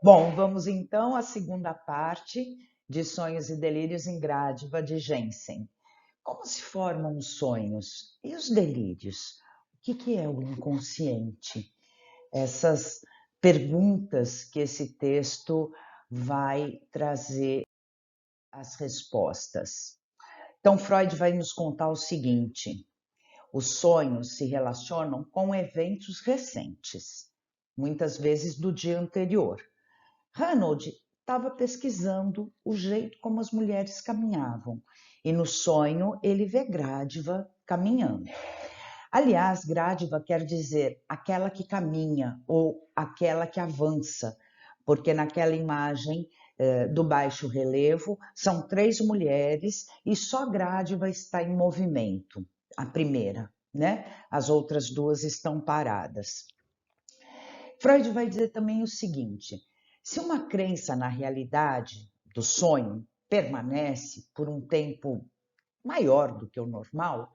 Bom, vamos então à segunda parte de Sonhos e Delírios em Gradiva de Jensen. Como se formam os sonhos e os delírios? O que é o inconsciente? Essas perguntas que esse texto vai trazer as respostas. Então, Freud vai nos contar o seguinte: os sonhos se relacionam com eventos recentes, muitas vezes do dia anterior. Ranald estava pesquisando o jeito como as mulheres caminhavam e no sonho ele vê Gradiva caminhando. Aliás, Gradiva quer dizer aquela que caminha ou aquela que avança, porque naquela imagem do baixo relevo são três mulheres e só Gradiva está em movimento, a primeira, né? As outras duas estão paradas. Freud vai dizer também o seguinte: se uma crença na realidade do sonho permanece por um tempo maior do que o normal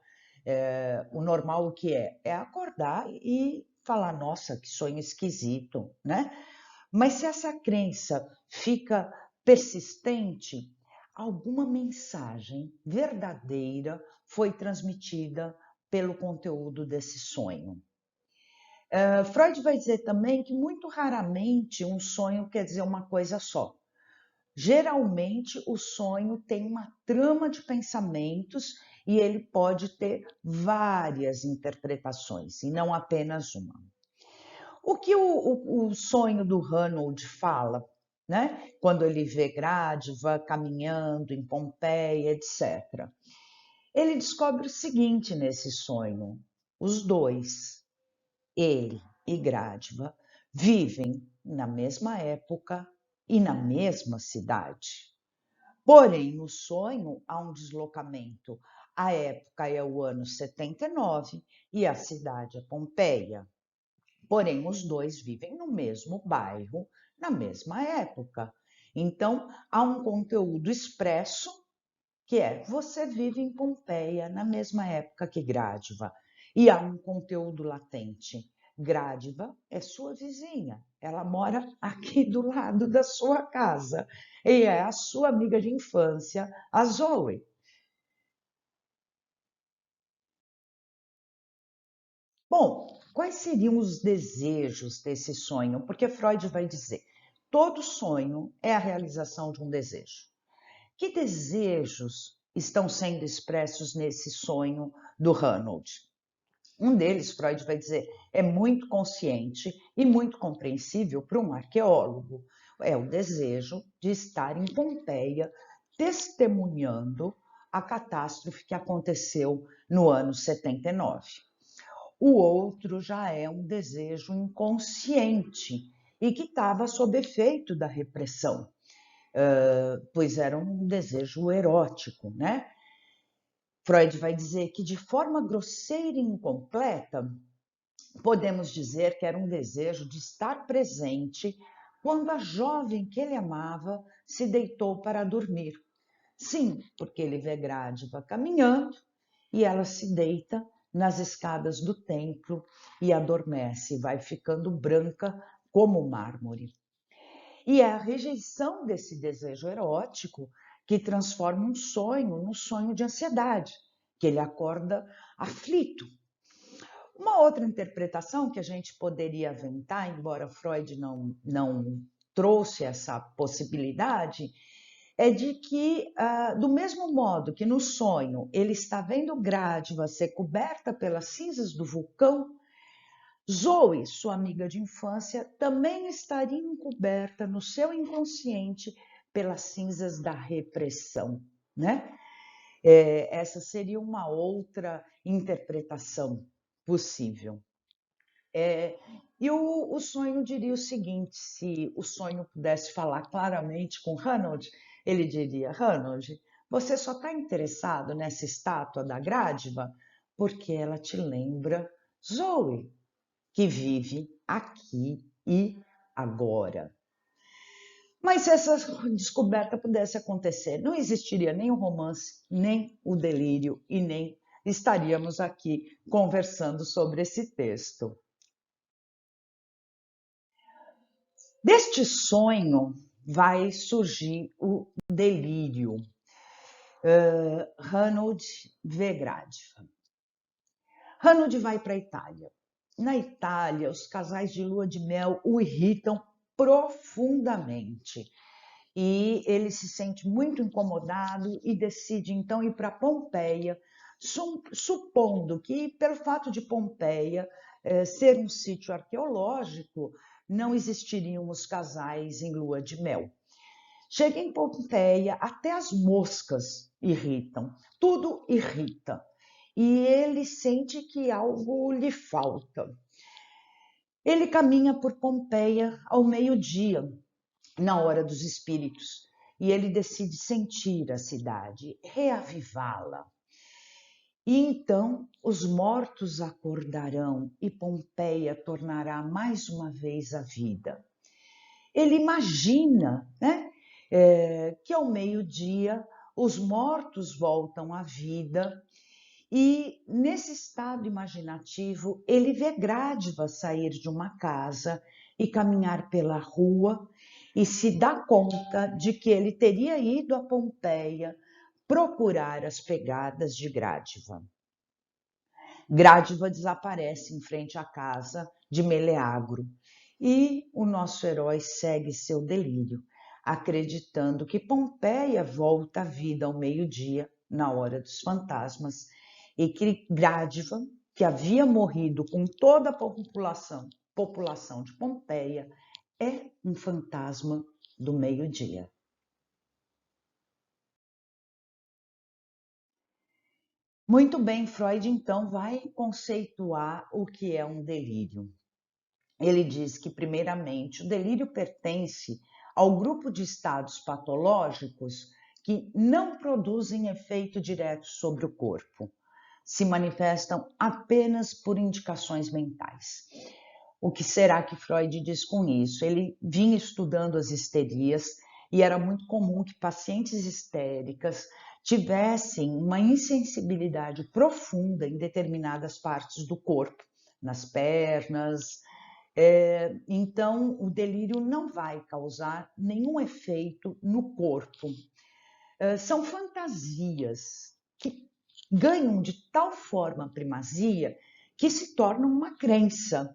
o que é? É acordar e falar, nossa, que sonho esquisito, né? Mas se essa crença fica persistente, alguma mensagem verdadeira foi transmitida pelo conteúdo desse sonho. Freud vai dizer também que muito raramente um sonho quer dizer uma coisa só. Geralmente o sonho tem uma trama de pensamentos e ele pode ter várias interpretações e não apenas uma. O que o sonho do Ranald fala, né? Quando ele vê Gradiva caminhando em Pompeia, etc. Ele descobre o seguinte nesse sonho: os dois, ele e Gradiva, vivem na mesma época e na mesma cidade. Porém, no sonho há um deslocamento. A época é o ano 79 e a cidade é Pompeia. Porém, os dois vivem no mesmo bairro, na mesma época. Então, há um conteúdo expresso que é: você vive em Pompeia na mesma época que Gradiva. E há um conteúdo latente: Gradiva é sua vizinha, ela mora aqui do lado da sua casa e é a sua amiga de infância, a Zoe. Bom, quais seriam os desejos desse sonho? Porque Freud vai dizer: todo sonho é a realização de um desejo. Que desejos estão sendo expressos nesse sonho do Ranald? Um deles, Freud vai dizer, é muito consciente e muito compreensível para um arqueólogo. É o desejo de estar em Pompeia testemunhando a catástrofe que aconteceu no ano 79. O outro já é um desejo inconsciente e que estava sob efeito da repressão, pois era um desejo erótico, né? Freud vai dizer que, de forma grosseira e incompleta, podemos dizer que era um desejo de estar presente quando a jovem que ele amava se deitou para dormir. Sim, porque ele vê Gradiva caminhando e ela se deita nas escadas do templo e adormece, vai ficando branca como mármore. E é a rejeição desse desejo erótico que transforma um sonho num sonho de ansiedade, que ele acorda aflito. Uma outra interpretação que a gente poderia aventar, embora Freud não trouxe essa possibilidade, é de que, do mesmo modo que no sonho ele está vendo Gradiva ser coberta pelas cinzas do vulcão, Zoe, sua amiga de infância, também estaria encoberta no seu inconsciente pelas cinzas da repressão, né? Essa seria uma outra interpretação possível. E o sonho diria o seguinte: se o sonho pudesse falar claramente com Ranald, ele diria: Ranald, você só está interessado nessa estátua da Gradiva porque ela te lembra Zoe, que vive aqui e agora. Mas se essa descoberta pudesse acontecer, não existiria nem o romance, nem o delírio e nem estaríamos aqui conversando sobre esse texto. Deste sonho vai surgir o delírio. Ranald V. Gradiva. Ranald vai para a Itália. Na Itália, os casais de lua de mel o irritam profundamente. E ele se sente muito incomodado e decide então ir para Pompeia, supondo que, pelo fato de Pompeia ser um sítio arqueológico, não existiriam os casais em lua de mel. Chega em Pompeia, até as moscas irritam, tudo irrita. E ele sente que algo lhe falta. Ele caminha por Pompeia ao meio-dia, na hora dos espíritos, e ele decide sentir a cidade, reavivá-la. E então os mortos acordarão e Pompeia tornará mais uma vez a vida. Ele imagina, né, que ao meio-dia os mortos voltam à vida e nesse estado imaginativo ele vê Gradiva sair de uma casa e caminhar pela rua e se dá conta de que ele teria ido a Pompeia procurar as pegadas de Gradiva. Gradiva desaparece em frente à casa de Meleagro e o nosso herói segue seu delírio, acreditando que Pompeia volta à vida ao meio-dia, na hora dos fantasmas, e que Gradiva, que havia morrido com toda a população de Pompeia, é um fantasma do meio-dia. Muito bem, Freud então vai conceituar o que é um delírio. Ele diz que, primeiramente, o delírio pertence ao grupo de estados patológicos que não produzem efeito direto sobre o corpo, se manifestam apenas por indicações mentais. O que será que Freud diz com isso? Ele vinha estudando as histerias e era muito comum que pacientes histéricas tivessem uma insensibilidade profunda em determinadas partes do corpo, nas pernas. Então, o delírio não vai causar nenhum efeito no corpo. São fantasias que ganham de tal forma a primazia que se tornam uma crença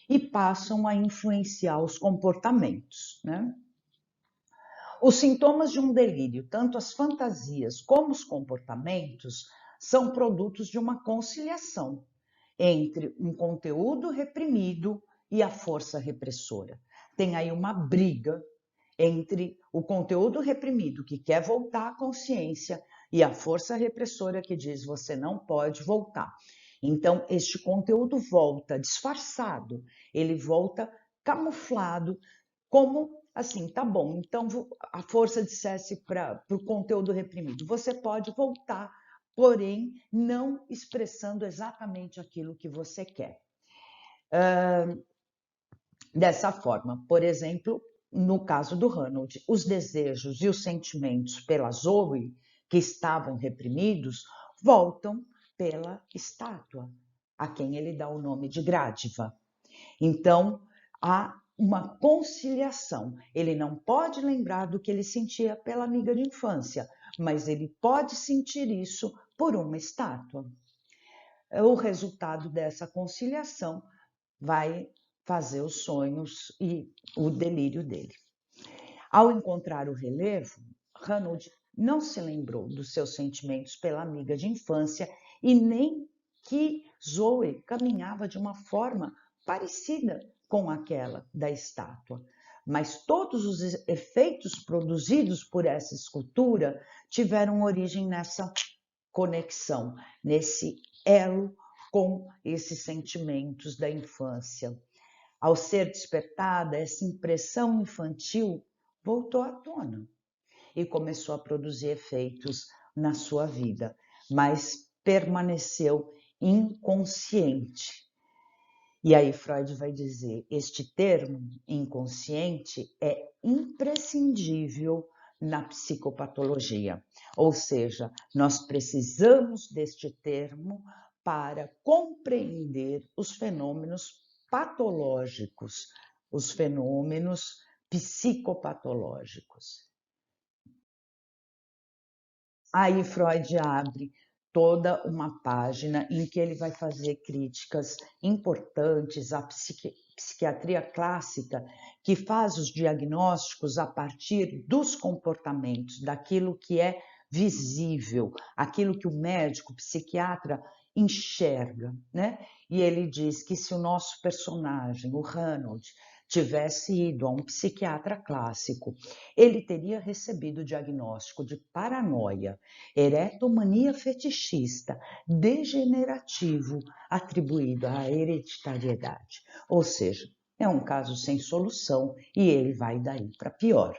e passam a influenciar os comportamentos, né? Os sintomas de um delírio, tanto as fantasias como os comportamentos, são produtos de uma conciliação entre um conteúdo reprimido e a força repressora. Tem aí uma briga entre o conteúdo reprimido, que quer voltar à consciência, e a força repressora que diz você não pode voltar. Então, este conteúdo volta disfarçado, ele volta camuflado, como assim, tá bom, então a força dissesse para o conteúdo reprimido, você pode voltar, porém não expressando exatamente aquilo que você quer. Dessa forma, por exemplo, no caso do Ranald, os desejos e os sentimentos pela Zoe, que estavam reprimidos, voltam pela estátua, a quem ele dá o nome de Gradiva. Então, há uma conciliação. Ele não pode lembrar do que ele sentia pela amiga de infância, mas ele pode sentir isso por uma estátua. O resultado dessa conciliação vai fazer os sonhos e o delírio dele. Ao encontrar o relevo, Ranald não se lembrou dos seus sentimentos pela amiga de infância e nem que Zoe caminhava de uma forma parecida com aquela da estátua. Mas todos os efeitos produzidos por essa escultura tiveram origem nessa conexão, nesse elo com esses sentimentos da infância. Ao ser despertada, essa impressão infantil voltou à tona e começou a produzir efeitos na sua vida, mas permaneceu inconsciente. E aí Freud vai dizer, este termo inconsciente é imprescindível na psicopatologia, ou seja, nós precisamos deste termo para compreender os fenômenos patológicos, os fenômenos psicopatológicos. Aí Freud abre toda uma página em que ele vai fazer críticas importantes à psiquiatria clássica, que faz os diagnósticos a partir dos comportamentos, daquilo que é visível, aquilo que o médico, o psiquiatra enxerga, né? E ele diz que se o nosso personagem, o Ranald, tivesse ido a um psiquiatra clássico, ele teria recebido o diagnóstico de paranoia, eretomania fetichista, degenerativo, atribuído à hereditariedade. Ou seja, é um caso sem solução e ele vai daí para pior.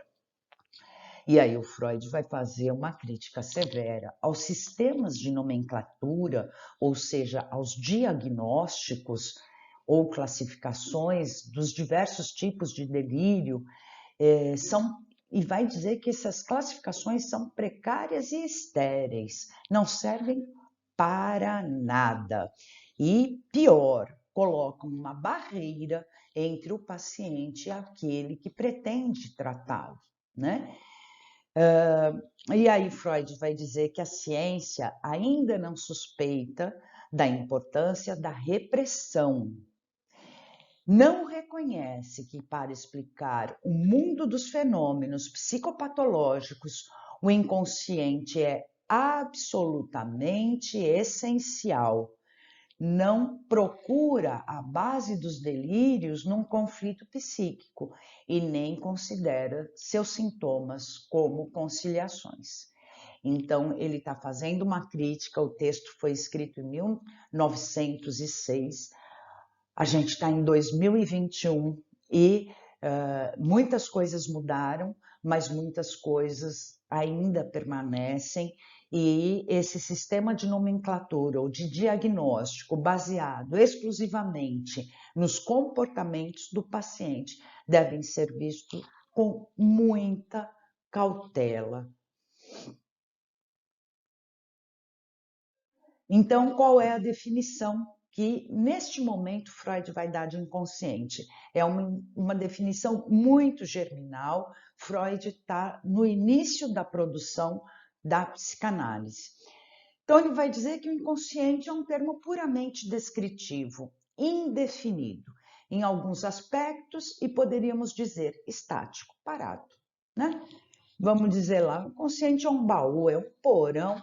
E aí o Freud vai fazer uma crítica severa aos sistemas de nomenclatura, ou seja, aos diagnósticos ou classificações dos diversos tipos de delírio, e vai dizer que essas classificações são precárias e estéreis, não servem para nada. E pior, colocam uma barreira entre o paciente e aquele que pretende tratá-lo, né? E aí Freud vai dizer que a ciência ainda não suspeita da importância da repressão. Não reconhece que, para explicar o mundo dos fenômenos psicopatológicos, o inconsciente é absolutamente essencial. Não procura a base dos delírios num conflito psíquico e nem considera seus sintomas como conciliações. Então, ele está fazendo uma crítica, o texto foi escrito em 1906, a gente está em 2021 e muitas coisas mudaram, mas muitas coisas ainda permanecem, e esse sistema de nomenclatura ou de diagnóstico baseado exclusivamente nos comportamentos do paciente devem ser vistos com muita cautela. Então, qual é a definição que, neste momento, Freud vai dar de inconsciente? É uma definição muito germinal. Freud está no início da produção da psicanálise. Então, ele vai dizer que o inconsciente é um termo puramente descritivo, indefinido, em alguns aspectos, e poderíamos dizer estático, parado, né? Vamos dizer lá, o inconsciente é um baú, é um porão,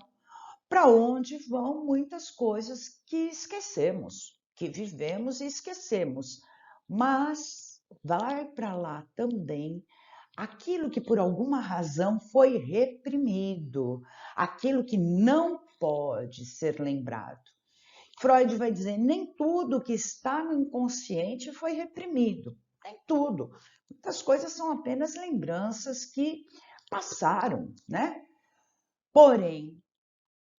para onde vão muitas coisas que esquecemos, que vivemos e esquecemos. Mas vai para lá também aquilo que por alguma razão foi reprimido, aquilo que não pode ser lembrado. Freud vai dizer, nem tudo que está no inconsciente foi reprimido, nem tudo. Muitas coisas são apenas lembranças que passaram, né? Porém,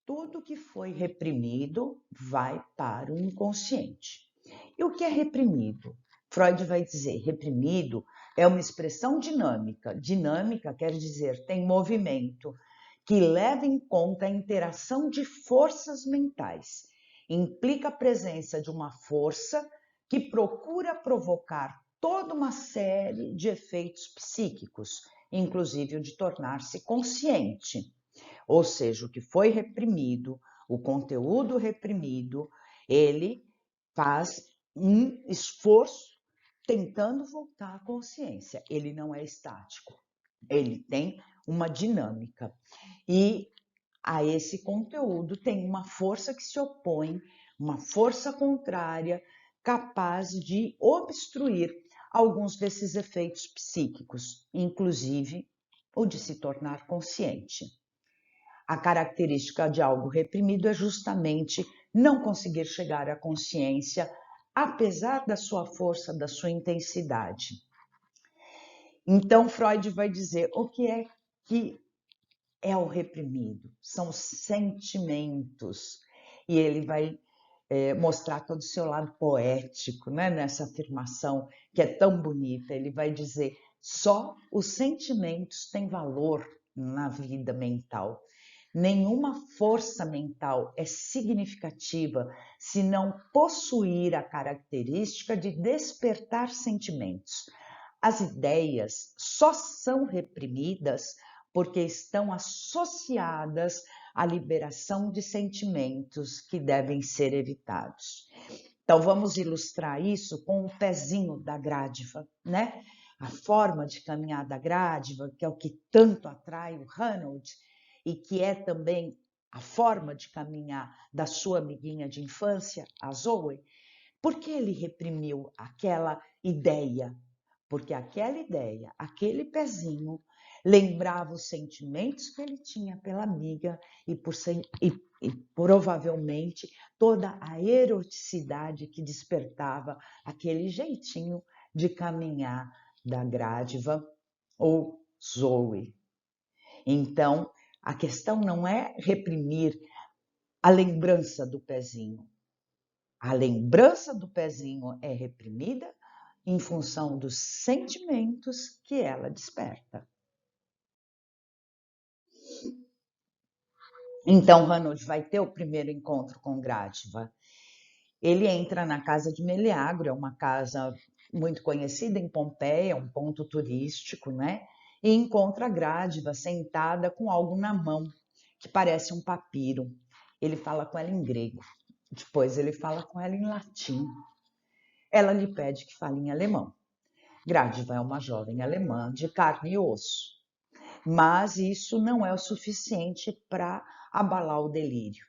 tudo que foi reprimido vai para o inconsciente. E o que é reprimido? Freud vai dizer, reprimido é uma expressão dinâmica. Dinâmica quer dizer tem movimento, que leva em conta a interação de forças mentais. Implica a presença de uma força que procura provocar toda uma série de efeitos psíquicos, inclusive o de tornar-se consciente. Ou seja, o que foi reprimido, o conteúdo reprimido, ele faz um esforço tentando voltar à consciência. Ele não é estático, ele tem uma dinâmica. E a esse conteúdo tem uma força que se opõe, uma força contrária, capaz de obstruir alguns desses efeitos psíquicos, inclusive o de se tornar consciente. A característica de algo reprimido é justamente não conseguir chegar à consciência, apesar da sua força, da sua intensidade. Então, Freud vai dizer o que é o reprimido? São os sentimentos. E ele vai mostrar todo o seu lado poético, né, nessa afirmação que é tão bonita. Ele vai dizer, só os sentimentos têm valor na vida mental. Nenhuma força mental é significativa se não possuir a característica de despertar sentimentos. As ideias só são reprimidas porque estão associadas à liberação de sentimentos que devem ser evitados. Então, vamos ilustrar isso com o pezinho da grádiva, né? A forma de caminhar da grádiva, que é o que tanto atrai o Ranald, e que é também a forma de caminhar da sua amiguinha de infância, a Zoe. Por que ele reprimiu aquela ideia? Porque aquela ideia, aquele pezinho, lembrava os sentimentos que ele tinha pela amiga e provavelmente toda a eroticidade que despertava aquele jeitinho de caminhar da Grádiva ou Zoe. Então, a questão não é reprimir a lembrança do pezinho. A lembrança do pezinho é reprimida em função dos sentimentos que ela desperta. Então, Ranulf vai ter o primeiro encontro com Grádiva. Ele entra na casa de Meleagro, é uma casa muito conhecida em Pompeia, um ponto turístico, né? E encontra Grádiva sentada com algo na mão, que parece um papiro. Ele fala com ela em grego, depois ele fala com ela em latim. Ela lhe pede que fale em alemão. Grádiva é uma jovem alemã de carne e osso, mas isso não é o suficiente para abalar o delírio.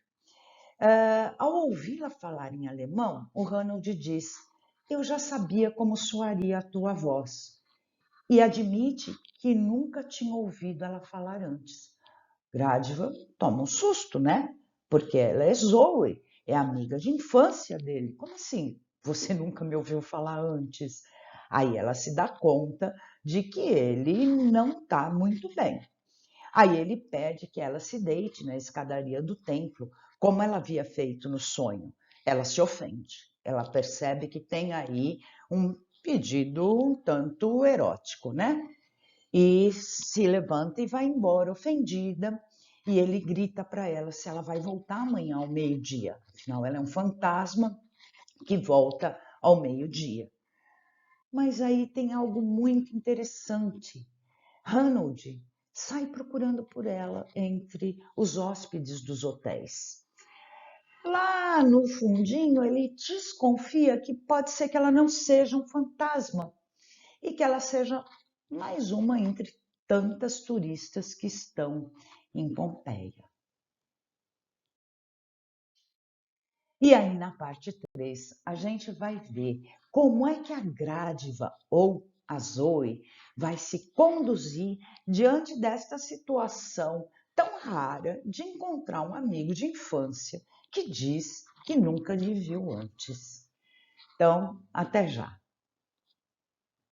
Ao ouvi-la falar em alemão, o Ranald diz: eu já sabia como soaria a tua voz, e admite que nunca tinha ouvido ela falar antes. Grádiva toma um susto, né? Porque ela é Zoe, é amiga de infância dele. Como assim? Você nunca me ouviu falar antes? Aí ela se dá conta de que ele não está muito bem. Aí ele pede que ela se deite na escadaria do templo, como ela havia feito no sonho. Ela se ofende. Ela percebe que tem aí um pedido um tanto erótico, né? E se levanta e vai embora ofendida. E ele grita para ela se ela vai voltar amanhã ao meio-dia. Afinal, ela é um fantasma que volta ao meio-dia. Mas aí tem algo muito interessante. Ranald sai procurando por ela entre os hóspedes dos hotéis. Lá no fundinho, ele desconfia que pode ser que ela não seja um fantasma e que ela seja mais uma entre tantas turistas que estão em Pompeia. E aí, na parte 3, a gente vai ver como é que a Grádiva ou a Zoe vai se conduzir diante desta situação tão rara de encontrar um amigo de infância que diz que nunca lhe viu antes. Então, até já!